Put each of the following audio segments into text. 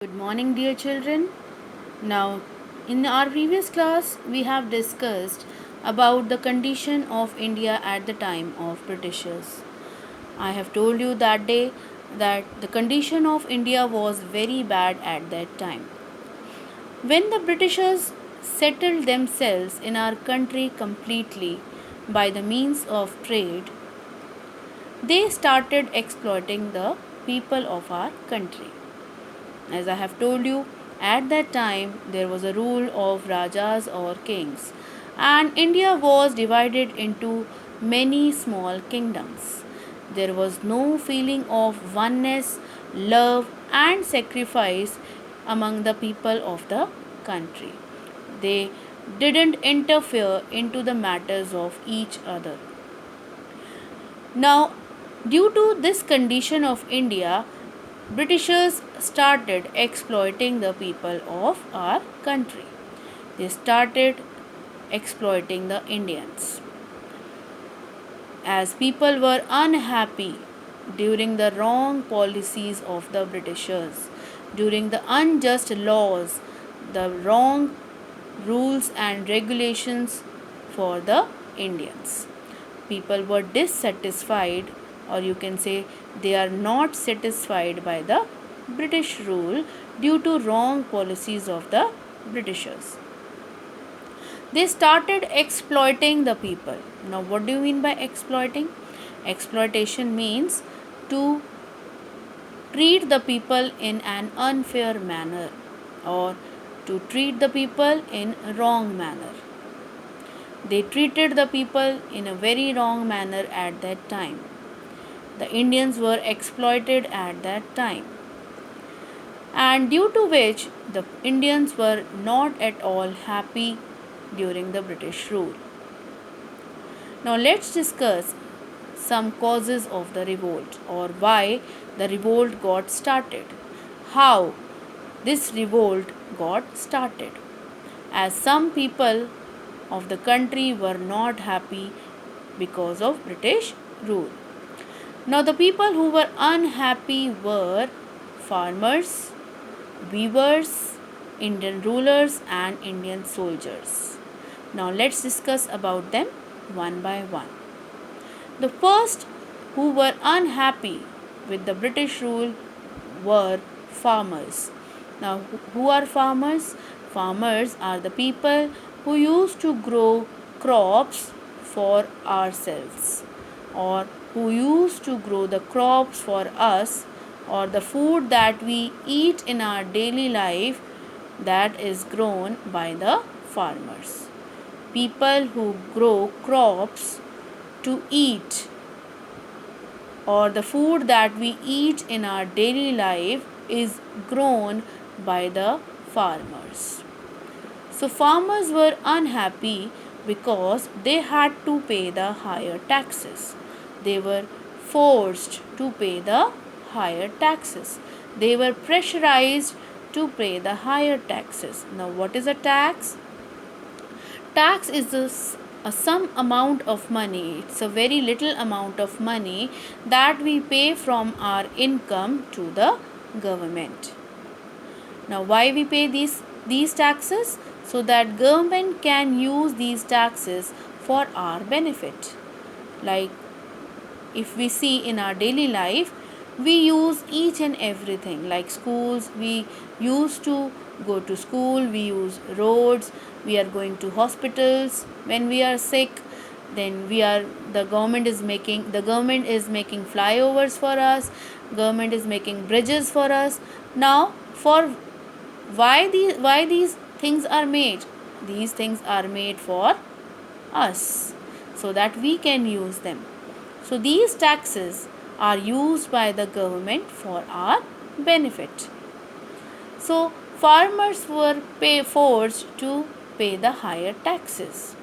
Good morning, dear children. Now, in our previous class, we have discussed about the condition of India at the time of Britishers. I have told you that day that the condition of India was very bad at that time. When the Britishers settled themselves in our country completely by the means of trade, they started exploiting the people of our country. As I have told you, at that time there was a rule of Rajas or kings, and India was divided into many small kingdoms. There was no feeling of oneness, love, and sacrifice among the people of the country. They didn't interfere into the matters of each other. Now, due to this condition of India, Britishers started exploiting the people of our country. They started exploiting the Indians. As people were unhappy during the wrong policies of the Britishers, during the unjust laws, the wrong rules and regulations for the Indians. People were dissatisfied, or you can say they are not satisfied by the British rule due to wrong policies of the Britishers. They started exploiting the people. Now, what do you mean by exploiting? Exploitation means to treat the people in an unfair manner or to treat the people in a wrong manner. They treated the people in a very wrong manner at that time. The Indians were exploited at that time, and due to which the Indians were not at all happy during the British rule. Now, let's discuss some causes of the revolt or why the revolt got started. How this revolt got started. As some people of the country were not happy because of British rule. Now, the people who were unhappy were farmers, weavers, Indian rulers, and Indian soldiers. Now, let's discuss about them one by one. The first who were unhappy with the British rule were farmers. Now, who are farmers? Farmers are the people who used to grow crops for ourselves, or who used to grow the crops for us, or the food that we eat in our daily life that is grown by the farmers. People who grow crops to eat, or the food that we eat in our daily life is grown by the farmers. So, farmers were unhappy because they had to pay the higher taxes. They were forced to pay the higher taxes. They were pressurized to pay the higher taxes. Now, what is a tax? Tax is a some amount of money. It's a very little amount of money that we pay from our income to the government. Now, why we pay these taxes? So that government can use these taxes for our benefit. Like, if we see in our daily life, we use each and everything, like schools, we used to go to school, we use roads, we are going to hospitals when we are sick, then the government is making flyovers for us, government is making bridges for us. Now, for why these things are made? These things are made for us so that we can use them. So, these taxes are used by the government for our benefit. So, farmers were forced to pay the higher taxes.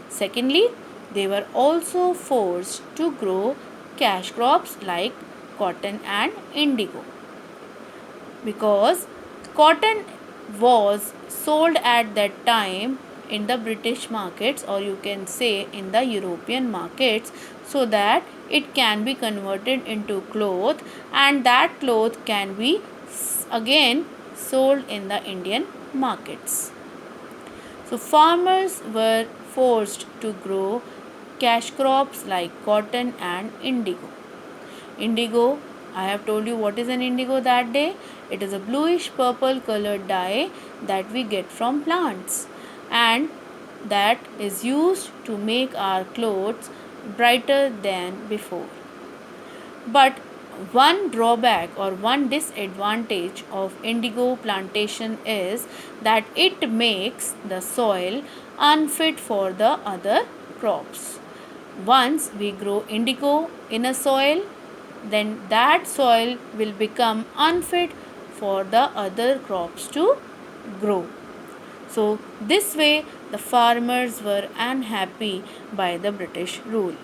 Secondly, they were also forced to grow cash crops like cotton and indigo, because cotton was sold at that time in the British markets, or you can say in the European markets, so that it can be converted into cloth, and that cloth can be again sold in the Indian markets. So farmers were forced to grow cash crops like cotton and indigo. Indigo, I have told you what is an indigo that day. It is a bluish purple colored dye that we get from plants, and that is used to make our clothes brighter than before. But one drawback or one disadvantage of indigo plantation is that it makes the soil unfit for the other crops. Once we grow indigo in a soil, then that soil will become unfit for the other crops to grow. So, this way the farmers were unhappy by the British rule.